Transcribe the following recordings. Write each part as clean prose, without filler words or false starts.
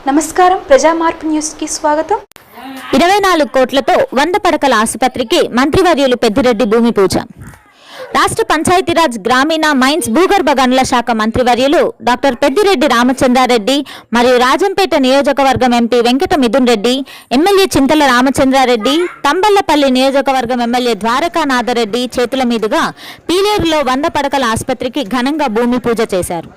నమస్కారం, ప్రజా మార్పు న్యూస్ కి స్వాగతం. 24 కోట్లతో 100 పడకల ఆసుపత్రికి మంత్రివర్యులు పెద్దిరెడ్డి భూమి పూజ. రాష్ట్ర పంచాయతీరాజ్ గ్రామీణ మైన్స్ భూగర్భ గనుల శాఖ మంత్రివర్యులు డాక్టర్ పెద్దిరెడ్డి రామచంద్రారెడ్డి మరియు రాజంపేట నియోజకవర్గం ఎంపీ వెంకట మిథున్ రెడ్డి, ఎమ్మెల్యే చింతల రామచంద్రారెడ్డి, తంబళ్లపల్లి నియోజకవర్గం ఎమ్మెల్యే ద్వారకానాథరెడ్డి చేతుల మీదుగా పీలేరులో 100 పడకల ఆసుపత్రికి ఘనంగా భూమి పూజ చేశారు.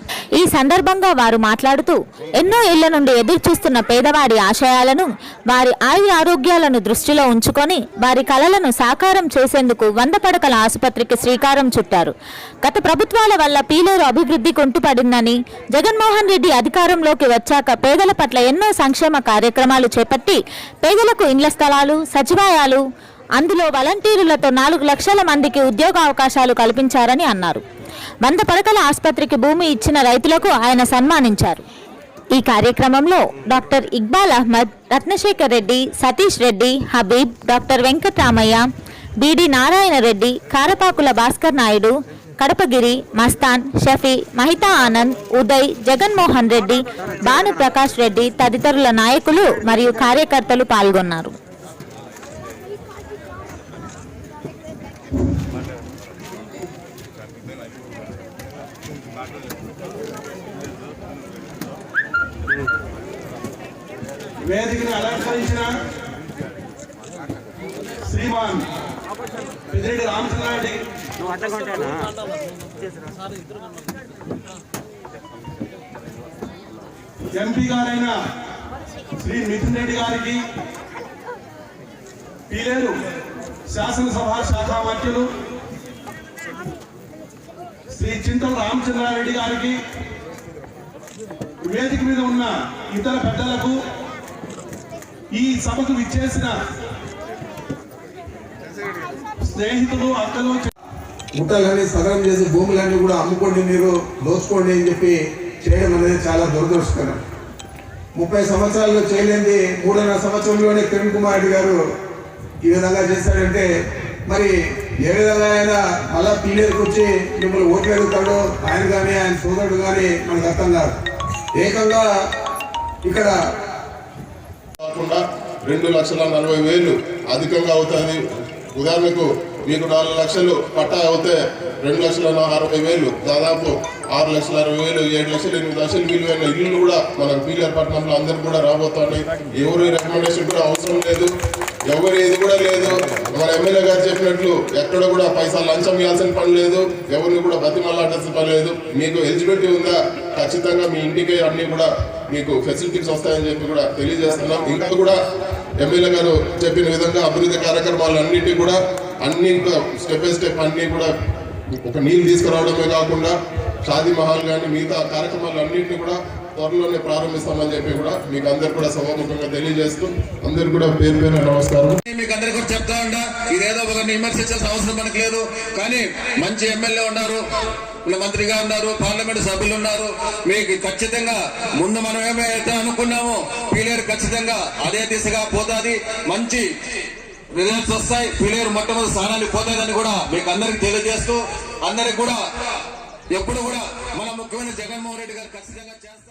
ఈ సందర్భంగా వారు మాట్లాడుతూ ఎన్నో ఏళ్ల నుండి ఎదురు చూస్తున్న పేదవాడి ఆశయాలను, వారి ఆరోగ్యాలను దృష్టిలో ఉంచుకొని వారి కలలను సాకారం చేసేందుకు 100 పడకల ఆసుపత్రికి శ్రీకారం చుట్టారు. గత ప్రభుత్వాల వల్ల పీలేరు అభివృద్ధి కుంటుపడిందని, జగన్మోహన్ రెడ్డి అధికారంలోకి వచ్చాక పేదల పట్ల ఎన్నో సంక్షేమ కార్యక్రమాలు చేపట్టి పేదలకు ఇండ్ల స్థలాలు, సచివాలయాలు, అందులో వాలంటీర్లతో 4 లక్షల మందికి ఉద్యోగ అవకాశాలు కల్పించారని అన్నారు. 100 పడకల ఆసుపత్రికి భూమి ఇచ్చిన రైతులకు ఆయన సన్మానించారు. ఈ కార్యక్రమంలో డాక్టర్ ఇక్బాల్ అహ్మద్, రత్నశేఖర్ రెడ్డి, సతీష్ రెడ్డి, హబీబ్, డాక్టర్ వెంకటరామయ్య, బీడి నారాయణ రెడ్డి, కారపాకుల భాస్కర్ నాయుడు, కడపగిరి, మస్తాన్, షఫీ, మహితా ఆనంద్, ఉదయ్, జగన్మోహన్ రెడ్డి, భాను ప్రకాష్ రెడ్డి తదితరుల నాయకులు మరియు కార్యకర్తలు పాల్గొన్నారు. వేదికను అలంకరించిన శ్రీమాన్ పెద్దిరెడ్డి రామచంద్రారెడ్డి, ఎంపీ గారైన శ్రీ మిథున్ రెడ్డి గారికి, పీలేరు శాసనసభ శాఖ మంత్రులు శ్రీ చింతల రామచంద్రారెడ్డి గారికి, వేదిక మీద ఉన్న ఇతర పెద్దలకు, ఈ సభకు విచ్చేసిన స్నేహితులు, అక్కలు, ముట్టలన్నీ సగం చేసి భూములన్నీ కూడా అమ్ముకోండి, మీరు దోచుకోండి అని చెప్పి చేయడం అనేది చాలా దురదృష్టకరం. 30 సంవత్సరాల్లో చేయలేంది 3.5 సంవత్సరంలోనే కిరణ్ కుమార్ రెడ్డి గారు ఈ విధంగా చేశాడంటే మరి ఏ విధంగా అయినా అలా పీలేరుకు వచ్చి మిమ్మల్ని ఓట్లు అడుగుతాడో ఆయన కానీ ఆయన సోదరుడు కానీ మనకు అర్థం కాదు. ఏకంగా ఇక్కడ కాకుండా 2,40,000 అధికంగా అవుతుంది. ఉదాహరణకు మీకు 4 లక్షలు పట్టా అవుతే 2,60,000, దాదాపు 6,60,000, 7,00,000, 8 లక్షలు విలువైన ఇల్లు కూడా మన పీలేరు పట్టణంలో అందరికి కూడా రాబోతున్నాయి. ఎవరి రికమెండేషన్ కూడా అవసరం లేదు, ఎవరు ఏది కూడా లేదు. మన ఎమ్మెల్యే గారు చెప్పినట్లు ఎక్కడ కూడా పైసా లంచం ఇవ్వాల్సిన పని లేదు, ఎవరిని కూడా బతిమలాడాల్సిన పని లేదు. మీకు ఎలిజిబిలిటీ ఉందా, ఖచ్చితంగా మీ ఇంటికి అన్ని కూడా మీకు ఫెసిలిటీస్ వస్తాయని చెప్పి కూడా తెలియజేస్తున్నాం. ఇంకా కూడా ఎమ్మెల్యే గారు చెప్పిన విధంగా అభివృద్ధి కార్యక్రమాలు అన్నింటి కూడా అన్ని స్టెప్ బై స్టెప్ అన్ని కూడా ఒక నీళ్ళు తీసుకురావడమే కాకుండా షాదీ మహల్ కానీ మిగతా కార్యక్రమాలు అన్నింటినీ కూడా త్వరలోనే ప్రారంభిస్తామని చెప్పి కూడా మీకు అందరు కూడా సభాముఖంగా తెలియజేస్తూ అందరు కూడా పేరు పేరు నమస్కారం. మీకు అందరికీ కూడా చెప్తా ఉండా, ఇదేదో ఒకరిని విమర్శించాల్సిన అవసరం మనకు లేదు. కానీ మంచి ఎమ్మెల్యే ఉన్నారు, మంత్రిగా ఉన్నారు, పార్లమెంట్ సభ్యులు ఉన్నారు. మీకు ఖచ్చితంగా ముందు మనం ఏమైతే అనుకున్నామో పీలేరు ఖచ్చితంగా అదే దిశగా పోతుంది. మంచి రిజల్ట్స్ వస్తాయి. పీలేరు మొట్టమొదటి స్థానానికి పోతుందని కూడా మీకు అందరికి తెలియజేస్తూ, అందరికి కూడా ఎప్పుడు కూడా మన ముఖ్యమైన జగన్మోహన్ రెడ్డి గారు ఖచ్చితంగా చేస్తారు.